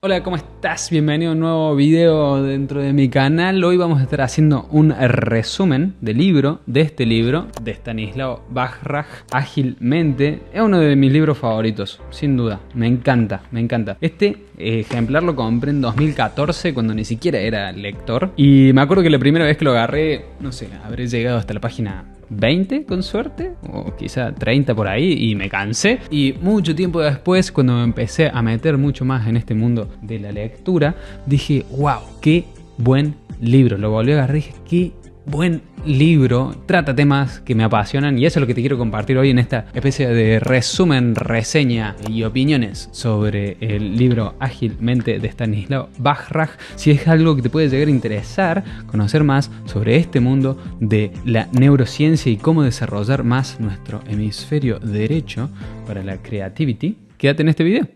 Hola, ¿cómo estás? Bienvenido a un nuevo video dentro de mi canal. Hoy vamos a estar haciendo un resumen de este libro de Stanislav Bajraj, Ágilmente. Es uno de mis libros favoritos, sin duda. Me encanta, me encanta. Este ejemplar lo compré en 2014 cuando ni siquiera era lector. Y me acuerdo que la primera vez que lo agarré, no sé, habré llegado hasta la página 20 con suerte, o quizá 30 por ahí, y me cansé. Y mucho tiempo después, cuando me empecé a meter mucho más en este mundo de la lectura, dije, wow, qué buen libro. Lo volví a agarrar y dije, qué buen libro, trata temas que me apasionan, y eso es lo que te quiero compartir hoy en esta especie de resumen, reseña y opiniones sobre el libro Ágilmente de Stanislav Bajraj. Si es algo que te puede llegar a interesar, conocer más sobre este mundo de la neurociencia y cómo desarrollar más nuestro hemisferio derecho para la creativity, quédate en este video.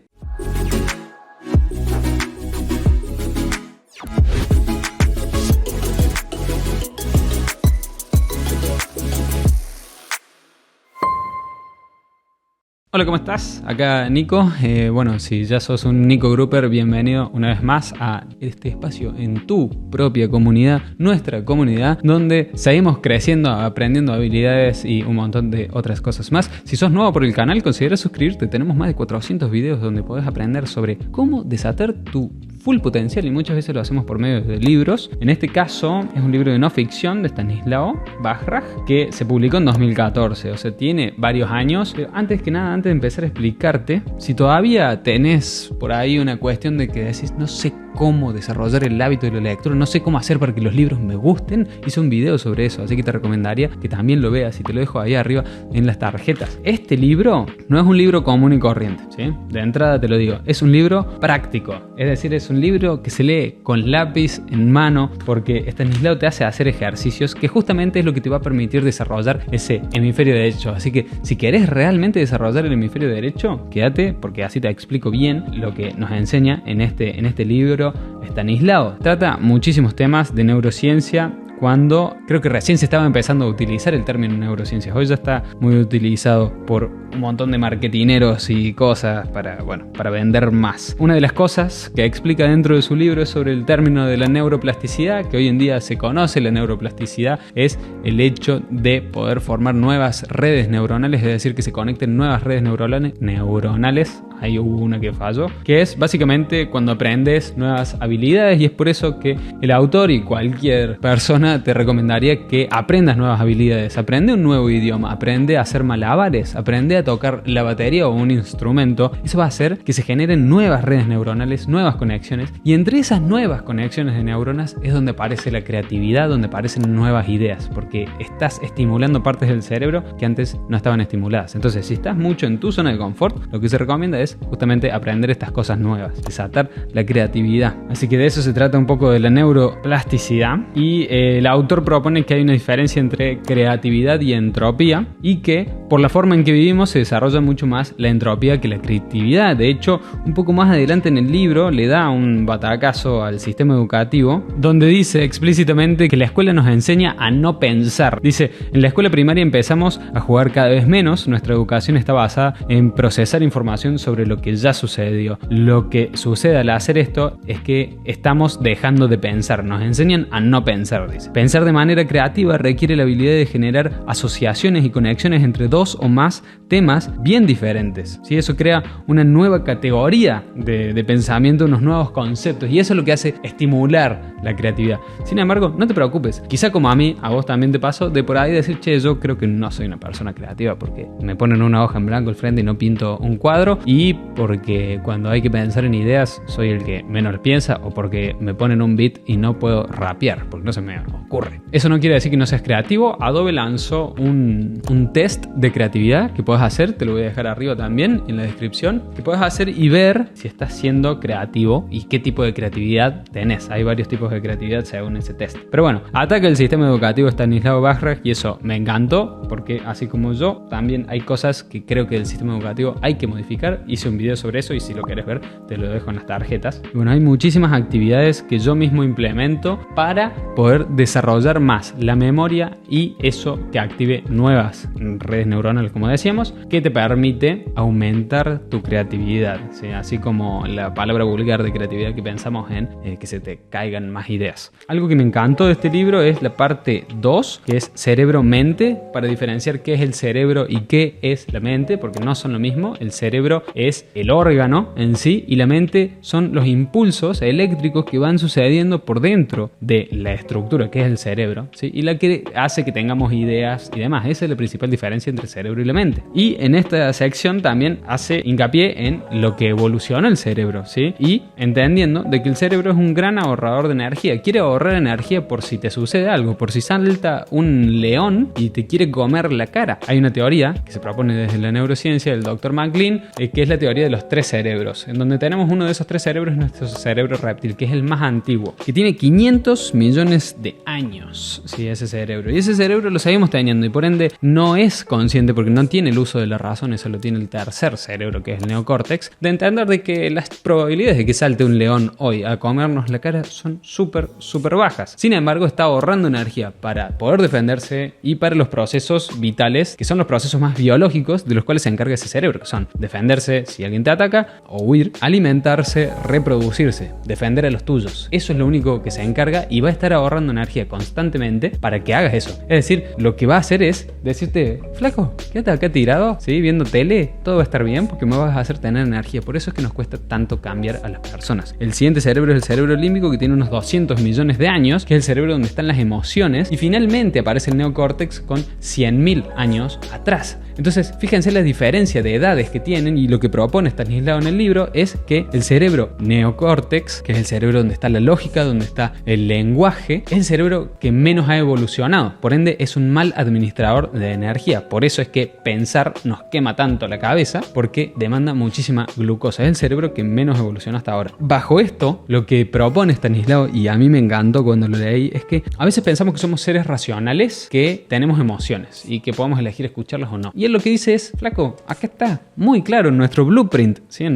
Hola, ¿cómo estás? Acá Nico. Bueno, si ya sos un Nico Grouper, bienvenido una vez más a este espacio en tu propia comunidad, nuestra comunidad, donde seguimos creciendo, aprendiendo habilidades y un montón de otras cosas más. Si sos nuevo por el canal, considera suscribirte. Tenemos más de 400 videos donde podés aprender sobre cómo desatar tu full potencial, y muchas veces lo hacemos por medio de libros. En este caso es un libro de no ficción de Stanislav Bajraj que se publicó en 2014, o sea, tiene varios años. Pero antes que nada, antes de empezar a explicarte, si todavía tenés por ahí una cuestión de que decís, no sé cómo desarrollar el hábito de la lectura, no sé cómo hacer para que los libros me gusten, hice un video sobre eso, así que te recomendaría que también lo veas, y te lo dejo ahí arriba en las tarjetas. Este libro no es un libro común y corriente, ¿sí? De entrada te lo digo, es un libro práctico, es decir, es un libro que se lee con lápiz en mano, porque Stanislav te hace hacer ejercicios que justamente es lo que te va a permitir desarrollar ese hemisferio derecho. Así que si querés realmente desarrollar el hemisferio derecho, quédate, porque así te explico bien lo que nos enseña en este libro Stanislav. Trata muchísimos temas de neurociencia, cuando creo que recién se estaba empezando a utilizar el término neurociencias. Hoy ya está muy utilizado por un montón de marketineros y cosas para vender más. Una de las cosas que explica dentro de su libro es sobre el término de la neuroplasticidad, que hoy en día se conoce. La neuroplasticidad es el hecho de poder formar nuevas redes neuronales, es decir, que se conecten nuevas redes neuronales. Ahí hubo una que falló, que es básicamente cuando aprendes nuevas habilidades, y es por eso que el autor y cualquier persona te recomendaría que aprendas nuevas habilidades. Aprende un nuevo idioma, aprende a hacer malabares, aprende a tocar la batería o un instrumento. Eso va a hacer que se generen nuevas redes neuronales, nuevas conexiones, y entre esas nuevas conexiones de neuronas es donde aparece la creatividad, donde aparecen nuevas ideas, porque estás estimulando partes del cerebro que antes no estaban estimuladas. Entonces, si estás mucho en tu zona de confort, lo que se recomienda es justamente aprender estas cosas nuevas, desatar la creatividad. Así que de eso se trata un poco, de la neuroplasticidad. Y el autor propone que hay una diferencia entre creatividad y entropía, y que por la forma en que vivimos se desarrolla mucho más la entropía que la creatividad. De hecho, un poco más adelante en el libro le da un batacazo al sistema educativo, donde dice explícitamente que la escuela nos enseña a no pensar. Dice, en la escuela primaria empezamos a jugar cada vez menos, nuestra educación está basada en procesar información sobre lo que ya sucedió. Lo que sucede al hacer esto es que estamos dejando de pensar, nos enseñan a no pensar, dice. Pensar de manera creativa requiere la habilidad de generar asociaciones y conexiones entre dos o más temas bien diferentes, ¿sí? Eso crea una nueva categoría de pensamiento, unos nuevos conceptos, y eso es lo que hace estimular la creatividad. Sin embargo, no te preocupes, quizá como a mí, a vos también te pasó de por ahí decir, che, yo creo que no soy una persona creativa porque me ponen una hoja en blanco al frente y no pinto un cuadro, y porque cuando hay que pensar en ideas soy el que menos piensa, o porque me ponen un beat y no puedo rapear porque no se me ocurre. Eso no quiere decir que no seas creativo. Adobe lanzó un test de creatividad que puedes hacer, te lo voy a dejar arriba también en la descripción, que puedes hacer y ver si estás siendo creativo y qué tipo de creatividad tenés. Hay varios tipos de creatividad según ese test. Pero bueno, ataca el sistema educativo Stanislav Bajraj, y eso me encantó, porque así como yo, también hay cosas que creo que del sistema educativo hay que modificar. Hice un video sobre eso, y si lo querés ver te lo dejo en las tarjetas. Y bueno, hay muchísimas actividades que yo mismo implemento para poder desarrollar desarrollar más la memoria y eso te active nuevas redes neuronales, como decíamos, que te permite aumentar tu creatividad, ¿sí? Así como la palabra vulgar de creatividad que pensamos en que se te caigan más ideas. Algo que me encantó de este libro es la parte 2, que es cerebro-mente, para diferenciar qué es el cerebro y qué es la mente, porque no son lo mismo. El cerebro es el órgano en sí y la mente son los impulsos eléctricos que van sucediendo por dentro de la estructura que es el cerebro, ¿sí? Y la que hace que tengamos ideas y demás. Esa es la principal diferencia entre el cerebro y la mente. Y en esta sección también hace hincapié en lo que evoluciona el cerebro, ¿sí? Y entendiendo de que el cerebro es un gran ahorrador de energía. Quiere ahorrar energía por si te sucede algo, por si salta un león y te quiere comer la cara. Hay una teoría que se propone desde la neurociencia del Dr. McLean, que es la teoría de los 3 cerebros, en donde tenemos uno de esos 3 cerebros, nuestro cerebro reptil, que es el más antiguo, que tiene 500 millones de años, ¿sí? Ese cerebro. Y ese cerebro lo seguimos teniendo y por ende no es consciente porque no tiene el uso de la razón, eso lo tiene el tercer cerebro, que es el neocórtex, de entender de que las probabilidades de que salte un león hoy a comernos la cara son súper bajas. Sin embargo, está ahorrando energía para poder defenderse y para los procesos vitales, que son los procesos más biológicos de los cuales se encarga ese cerebro, que son defenderse si alguien te ataca o huir, alimentarse, reproducirse, defender a los tuyos. Eso es lo único que se encarga y va a estar ahorrando energía constantemente para que hagas eso. Es decir, lo que va a hacer es decirte, flaco, quédate acá tirado, ¿sí? Viendo tele, todo va a estar bien porque me vas a hacer tener energía. Por eso es que nos cuesta tanto cambiar a las personas. El siguiente cerebro es el cerebro límbico, que tiene unos 200 millones de años, que es el cerebro donde están las emociones, y finalmente aparece el neocórtex con 100.000 años atrás. Entonces, fíjense la diferencia de edades que tienen, y lo que propone Stanislao en el libro es que el cerebro neocórtex, que es el cerebro donde está la lógica, donde está el lenguaje, es el cerebro que menos ha evolucionado. Por ende, es un mal administrador de energía. Por eso es que pensar nos quema tanto la cabeza, porque demanda muchísima glucosa. Es el cerebro que menos evolucionó hasta ahora. Bajo esto, lo que propone Stanislao, y a mí me encantó cuando lo leí, es que a veces pensamos que somos seres racionales, que tenemos emociones y que podemos elegir escucharlas o no. Y él lo que dice es, flaco, acá está muy claro en nuestro blueprint, ¿sí? en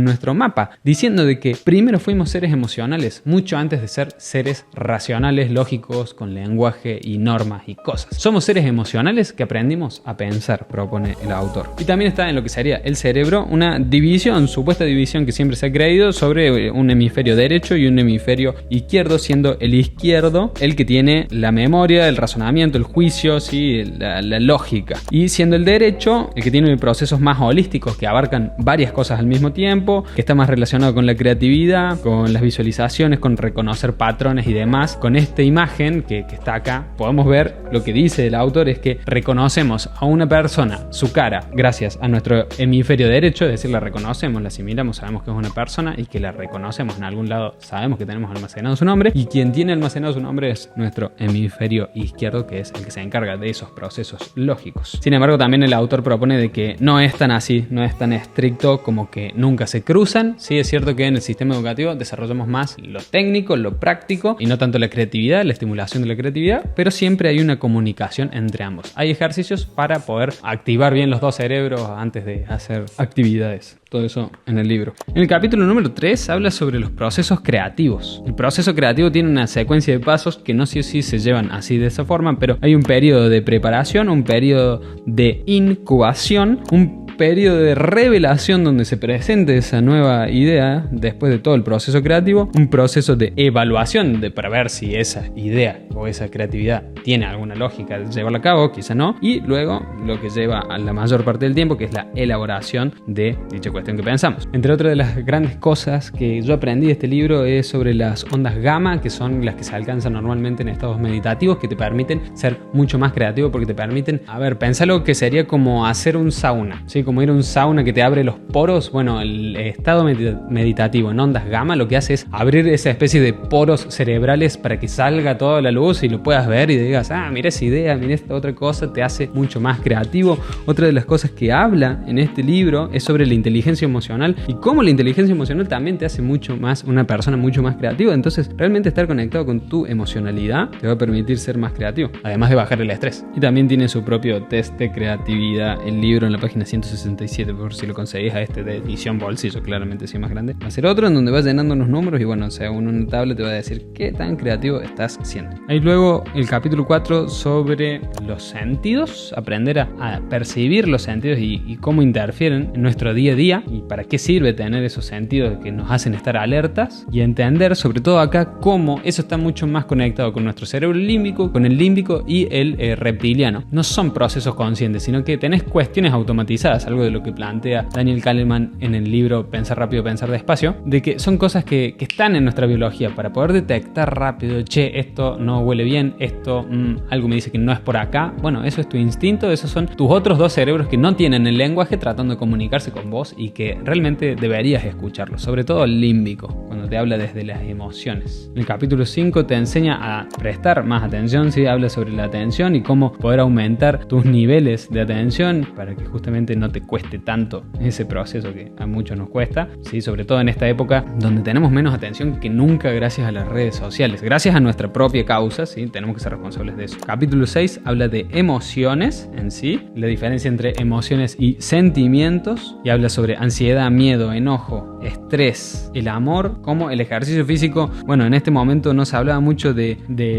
nuestro mapa, diciendo de que primero fuimos seres emocionales, mucho antes de ser seres racionales, lógicos, con lenguaje y normas y cosas. Somos seres emocionales que aprendimos a pensar, propone el autor. Y también está en lo que sería el cerebro una división, supuesta división que siempre se ha creído sobre un hemisferio derecho y un hemisferio izquierdo, siendo el izquierdo el que tiene la memoria, el razonamiento, el juicio, ¿sí? la lógica, y siendo el derecho el que tiene procesos más holísticos que abarcan varias cosas al mismo tiempo, que está más relacionado con la creatividad, con las visualizaciones, con reconocer patrones y demás. Con esta imagen que está acá podemos ver lo que dice el autor, es que reconocemos a una persona, su cara, gracias a nuestro hemisferio derecho, es decir, la reconocemos, la asimilamos, sabemos que es una persona y que la reconocemos en algún lado, sabemos que tenemos almacenado su nombre, y quien tiene almacenado su nombre es nuestro hemisferio izquierdo, que es el que se encarga de esos procesos lógicos. Sin embargo, también el autor propone de que no es tan así, no es tan estricto como que nunca se cruzan. Sí, es cierto que en el sistema educativo desarrollamos más lo técnico, lo práctico y no tanto la creatividad, la estimulación de la creatividad, pero siempre hay una comunicación entre ambos. Hay ejercicios para poder activar bien los dos cerebros antes de hacer actividades. Todo eso en el libro. En el capítulo número 3 habla sobre los procesos creativos. El proceso creativo tiene una secuencia de pasos que no sí o sí se llevan así de esa forma, pero hay un periodo de preparación, un periodo de incubación, un periodo de revelación donde se presente esa nueva idea después de todo el proceso creativo, un proceso de evaluación para ver si esa idea o esa creatividad tiene alguna lógica de llevarla a cabo, quizá no, y luego lo que lleva a la mayor parte del tiempo, que es la elaboración de dicha cuestión que pensamos. Entre otras de las grandes cosas que yo aprendí de este libro es sobre las ondas gamma, que son las que se alcanzan normalmente en estados meditativos, que te permiten ser mucho más creativo porque te permiten, pensarlo que sería como hacer un sauna, ¿sí? Como ir a un sauna que te abre los poros. Bueno, el estado meditativo en ondas gamma lo que hace es abrir esa especie de poros cerebrales para que salga toda la luz y lo puedas ver y digas, mira esa idea, mira esta otra cosa, te hace mucho más creativo. Otra de las cosas que habla en este libro es sobre la inteligencia emocional y cómo la inteligencia emocional también te hace mucho más una persona mucho más creativa. Entonces, realmente estar conectado con tu emocionalidad te va a permitir ser más creativo, además de bajar el estrés. Y también tiene su propio test de creatividad el libro en la página 160 167 por si lo conseguís a este de edición bolsillo, claramente sí más grande. Va a ser otro en donde vas llenando unos números y bueno, según una tabla te va a decir qué tan creativo estás siendo. Hay luego el capítulo 4 sobre los sentidos, aprender a percibir los sentidos y cómo interfieren en nuestro día a día y para qué sirve tener esos sentidos que nos hacen estar alertas y entender sobre todo acá cómo eso está mucho más conectado con nuestro cerebro límbico, con el límbico y el reptiliano. No son procesos conscientes, sino que tenés cuestiones automatizadas, algo de lo que plantea Daniel Kahneman en el libro Pensar rápido, pensar despacio, de que son cosas que están en nuestra biología para poder detectar rápido, che, esto no huele bien, esto algo me dice que no es por acá. Bueno, eso es tu instinto, esos son tus otros dos cerebros que no tienen el lenguaje tratando de comunicarse con vos y que realmente deberías escucharlo, sobre todo el límbico, cuando te habla desde las emociones. En el capítulo 5 te enseña a prestar más atención, ¿sí? Habla sobre la atención y cómo poder aumentar tus niveles de atención para que justamente no te cueste tanto ese proceso que a muchos nos cuesta, ¿sí? Sobre todo en esta época donde tenemos menos atención que nunca gracias a las redes sociales, gracias a nuestra propia causa, ¿sí? Tenemos que ser responsables de eso. Capítulo 6 habla de emociones en sí, la diferencia entre emociones y sentimientos, y habla sobre ansiedad, miedo, enojo, estrés, el amor, como el ejercicio físico. Bueno, en este momento no se hablaba mucho de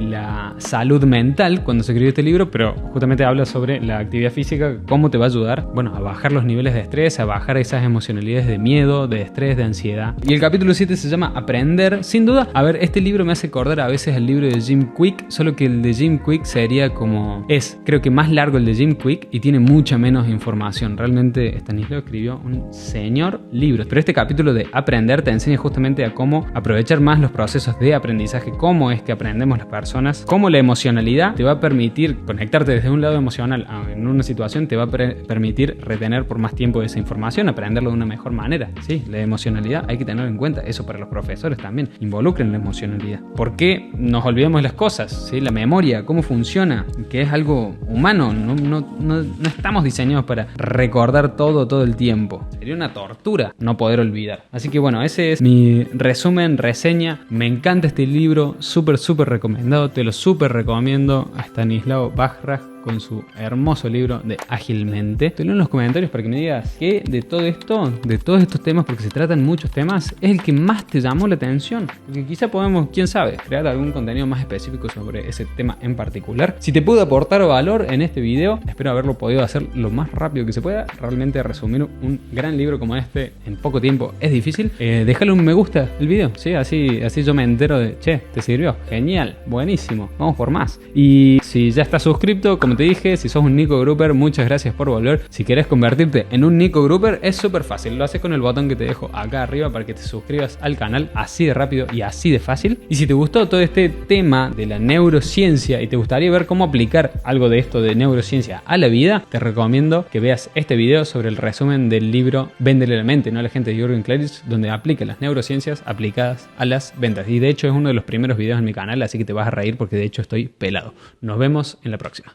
la salud mental cuando se escribió este libro, pero justamente habla sobre la actividad física, cómo te va a ayudar, bueno, a bajar los niveles de estrés, a bajar esas emocionalidades de miedo, de estrés, de ansiedad. Y el capítulo 7 se llama Aprender. Sin duda, a ver, este libro me hace acordar a veces el libro de Jim Kwik, solo que el de Jim Kwik sería como... creo que más largo el de Jim Kwik y tiene mucha menos información. Realmente Stanislao escribió un señor libro. Pero este capítulo de Aprender te enseña justamente a cómo aprovechar más los procesos de aprendizaje, cómo es que aprendemos las personas, cómo la emocionalidad te va a permitir conectarte desde un lado emocional en una situación, te va a permitir retener por más tiempo esa información, aprenderlo de una mejor manera. Sí, la emocionalidad hay que tener en cuenta, eso para los profesores también, involucren la emocionalidad. ¿Por qué nos olvidamos de las cosas? ¿Sí? La memoria, cómo funciona, que es algo humano, no estamos diseñados para recordar todo el tiempo. Sería una tortura no poder olvidar. Así que bueno, ese es mi resumen, reseña. Me encanta este libro, súper recomendado, te lo súper recomiendo a Stanislao Bajraj con su hermoso libro de Ágilmente. Te leo en los comentarios para que me digas qué de todo esto, de todos estos temas, porque se tratan muchos temas, es el que más te llamó la atención. Porque quizá podemos, quién sabe, crear algún contenido más específico sobre ese tema en particular. Si te pude aportar valor en este video, espero haberlo podido hacer lo más rápido que se pueda. Realmente resumir un gran libro como este en poco tiempo es difícil. Déjale un me gusta al video, ¿sí? Así yo me entero de, che, te sirvió, genial, buenísimo, vamos por más. Y si ya estás suscrito, como te dije, si sos un Nico Grouper, muchas gracias por volver. Si querés convertirte en un Nico Grouper, es súper fácil. Lo haces con el botón que te dejo acá arriba para que te suscribas al canal, así de rápido y así de fácil. Y si te gustó todo este tema de la neurociencia y te gustaría ver cómo aplicar algo de esto de neurociencia a la vida, te recomiendo que veas este video sobre el resumen del libro Véndele la mente, no a la gente de Jürgen Klarich, donde aplica las neurociencias aplicadas a las ventas. Y de hecho es uno de los primeros videos en mi canal, así que te vas a reír porque de hecho estoy pelado. Nos vemos en la próxima.